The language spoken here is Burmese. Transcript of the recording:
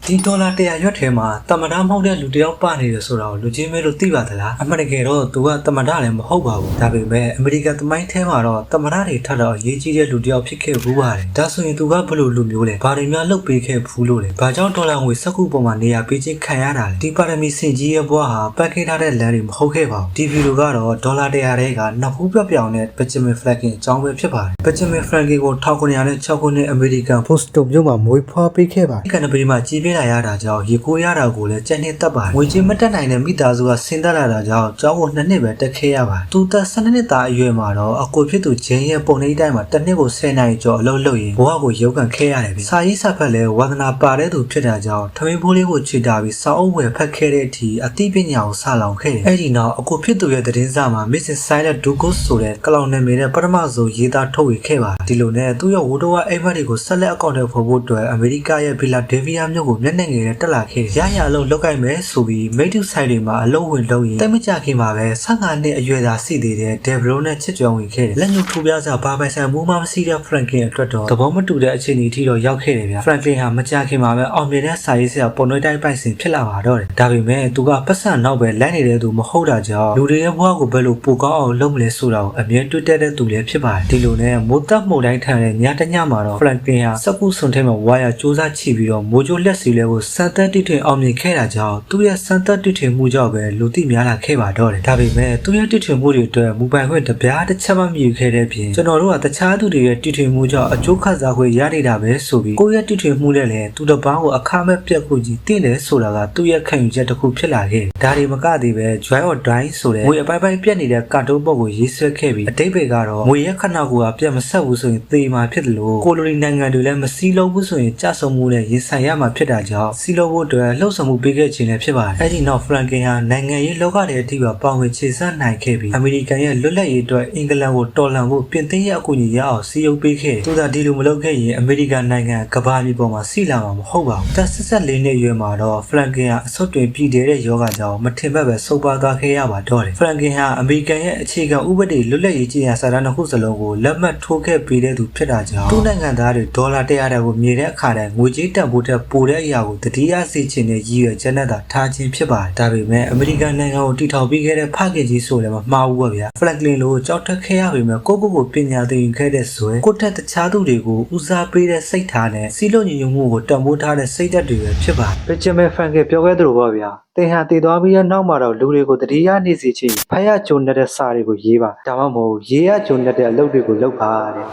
ဒီဒေါ်လာ100ရွက်ထဲမှာတမနာမဟုတ်တဲ့လူတယောက်ပါနေတယ်ဆိုတာကိုလူချင်းမဲလို့သိပါသလားအမှန်တကယ်တော့သူကတမနာလည်းမဟုတ်ပါဘူးဒါပေမဲ့အမေရိကန်သမိုင်းထဲမှာတော့တမနာတွေထပ်တော့အရေးကြီးတဲ့လူတယောက်ဖြစ်ခဲ့ဘူးပါတယ်ဒါဆိုရင်သူကဘယ်လိုလူမျိုးလဲဘာတွေများလုပ်ပေးခဲ့ဘူးလို့လဲဘာကြောင့်ဒေါ်လာငွေစက္ကူပေါ်မှာနေရာပေးခြင်းခံရတာလဲဒီပါရမီစင်ကြီးရဲ့ဘွားဟာပတ်ခဲ့ထားတဲ့လမ်းတွေမဟုတ်ခဲ့ပါဘူးဒီဗီဒီယိုကတော့ဒေါ်လာ100ထဲကနှစ်ဖူးပြောင်တဲ့ Benjamin Franklin အကြောင်းပဲဖြစ်ပါတယ် Benjamin Franklin ကို1906ခုနှစ်အမေရိကန် Boston မြို့မှာမွေးဖွားပေးခဲ့ပါတယ်ကန်နဘရီမှာကြီးပြင်းလာရတာကြောင့်ရေကိုရတာကိုလည်းကြက်နှစ်တက်ပါတယ်ငွေကြေးမတက်နိုင်တဲ့မိသားစုကဆင်းသက်လာတာကြောင့်ကျောင်းကို2နှစ်ပဲတက်ခဲ့ရပါတယ်သူသက်12နှစ်သားအရွယ်မှာတော့အကိုဖြစ်သူဂျင်းရဲ့ပုံနှိပ်တိုင်းမှာတစ်နှစ်ကို10နိုင်ကျော်အလုပ်လုပ်ရင်ဘဝကိုရုပ်ကန်ခဲ့ရတယ်ဗျစာရေးစာဖတ်လည်းဝါသနာပါတဲ့သူဖြစ်တာကြောင့်ထမင်းဖိုးလေးကိုခြေတာပြီးစာအုပ်ဝယ်ဖတ်ခဲ့တဲ့အထိအသိပညာကိုစလောင်ခဲ့တယ်အဲ့ဒီနောက်အကိုဖြစ်သူရဲ့သတင်းစာမှာ Mrs. Silent Douglas ဆိုတဲ့ကလောင်နာမည်နဲ့ပထမဆုံးရေးသားထုတ်ဝေခဲ့ပါတယ်ဒီလိုနဲ့သူ့ရဲ့ဝိုးတော်အိမ်မက်တွေကိုဆက်လက်အကောင့်ထဲပေါ်ဖို့အတွက်အမေရိကရဲ့ဗီလာဒေဗီယာမြို့ကိုမျက်နှာငယ်နဲ့တက်လာခဲ့ရရအလုံးလောက်ကိုက်မယ်ဆိုပြီးမိတ်တူဆိုင်တွေမှာအလုံးဝင်လုံးရင်တိတ်မကြခင်မှာပဲ15နှစ်အရွယ်သာရှိသေးတဲ့ဒေဗရိုနဲ့ချစ်ကြွဝင်ခဲ့တယ်လက်ညှိုးထိုးပြစာဘာပိုင်ဆိုင်မှုမှမရှိတဲ့ Franklin အတွက်တော့သဘောမတူတဲ့အခြေအနေအထိတော့ရောက်ခဲ့တယ်ဗျ Franklin ဟာမကြခင်မှာပဲအောင်မြင်တဲ့စာရေးဆရာပုံနှိပ်တိုင်းပိုင်စင်ဖြစ်လာပါတော့တယ်ဒါပေမဲ့သူကပတ်စံနောက်ပဲလိုက်နေတဲ့သူမဟုတ်တာကြောင့်လူတွေရဲ့ဘဝကိုဘယ်လိုပိုကောင်းအောင်လုပ်မလဲဆိုတာကိုအမြဲတွေးတက်တဲ့သူလည်းဖြစ်ပါတယ်ဒီလိုနဲ့မိုးတက်မှုတိုင်းထန်တဲ့ညတညမှာတော့ Franklin ဟာစကူစွန်ထဲမှာဝါရစူးစမ်းချိပြီးတော့မိုးကြိုးလက်စီလဲကိုစံသက်တိထွင်အောင်မြင်ခဲ့တာကြောင့်သူ့ရဲ့စံသက်တိထွင်မှုကြောင့်ပဲလူသိများလာခဲ့ပါတော့တယ်ဒါပေမဲ့သူ့ရဲ့တိထွင်မှုတွေအတွက်မူပိုင်ခွင့်တပြားတစ်ချက်မှမယူခဲ့တဲ့ပြင်ကျွန်တော်တို့ကတခြားသူတွေရဲ့တိထွင်မှုကြောင့်အကျိုးခံစားခွင့်ရနေတာပဲဆိုပြီးကိုယ့်ရဲ့တိထွင်မှုနဲ့လည်းသူတစ်ပန်းကိုအခမဲ့ပြက်ခုကြီးတင့်တယ်ဆိုတာကသူ့ရဲ့ခံယူချက်တစ်ခုဖြစ်လာခဲ့ဒါတွေမကသေးပဲ Joy or Die ဆိုတဲ့ငွေအပိုင်ပိုင်ပြက်နေတဲ့ကာတွန်းပုံကိုရေးဆွဲခဲ့ပြီးအတိတ်ဘယ်ကတော့ငွေရဲ့ခဏကိုကပြက်မဆက်ဘူးဆိုရင်သေမှာဖြစ်တယ်လို့ကိုလိုနီနိုင်ငံတွေလည်းမစည်းလုံးဘူးဆိုရင်ကြဆုံမှုနဲ့ရင်ဆိုင်ရမှာဖြစ်တာကြောင့်စီလိုဖို့အတွက်လှုပ်ဆောင်မှုပေးခဲ့ခြင်းလည်းဖြစ်ပါတယ်အဲ့ဒီနောက် Franklin ဟာနိုင်ငံရေးလောကထဲအထိပါပါဝင်ခြေဆန့်နိုင်ခဲ့ပြီးအမေရိကန်ရဲ့လွတ်လပ်ရေးအတွက်အင်္ဂလန်ကိုတော်လှန်ဖို့ပြင်သစ်ရဲ့အကူအညီရအောင်စီယုံပေးခဲ့သူသာဒီလိုမလုပ်ခဲ့ရင်အမေရိကန်နိုင်ငံကမ္ဘာမြေပေါ်မှာစီလာမှာမဟုတ်ပါဘူးတက်14နှစ်အရွယ်မှာတော့ Franklin ဟာအဆုတ်တွင်ပြည်တဲ့ယောဂကြောင့်မထင်မှတ်ပဲဆုံးပါသွားခဲ့ရပါတော့တယ် Franklin ဟာအမေရိကန်ရဲ့အခြေခံဥပဒေလွတ်လပ်ရေးကြီးရာစာတမ်းတစ်ခုစလုံးကိုလက်မှတ်ထိုးခဲ့ပေးတဲ့သူဖြစ်တာကြောင့်သူ့နိုင်ငံသားတွေဒေါ်လာ100တန်ကိုမြေတဲ့အခါတိုင်းငွေကြေးတန်ဖိုးထက်ပိုတဲ့အရာကိုတတိယစေချင်တဲ့ရည်ရွယ်ချက်နဲ့သာထားခြင်းဖြစ်ပါတယ်ဒါပေမဲ့အမေရိကန်နိုင်ငံကိုတည်ထောင်ပေးခဲ့တဲ့ဖခင်ကြီးဆိုလည်းမမှားဘူးပါဗျာ Franklin လိုကြောက်ထက်ခဲ့ရပေမဲ့ကိုပညာသင်ယူခဲ့တဲ့ဆိုရင်ကိုတက်တခြားသူတွေကိုဦးစားပေးတဲ့စိတ်ထားနဲ့စီးလုံးညီညွတ်မှုကိုတန်ဖိုးထားတဲ့စိတ်ဓာတ်တွေပဲဖြစ်ပါတယ် Benjamin Franklin ပြောခဲ့သလိုပါဗျာသင်ဟာတည်သွားပြီးတဲ့နောက်မှာတော့လူတွေကိုတတိယနေစီချင်းဖယားကျုံတဲ့စာတွေကိုရေးပါဒါမှမဟုတ်ရေးရကျုံတဲ့အလုပ်တွေကိုလုပ်ပါတဲ့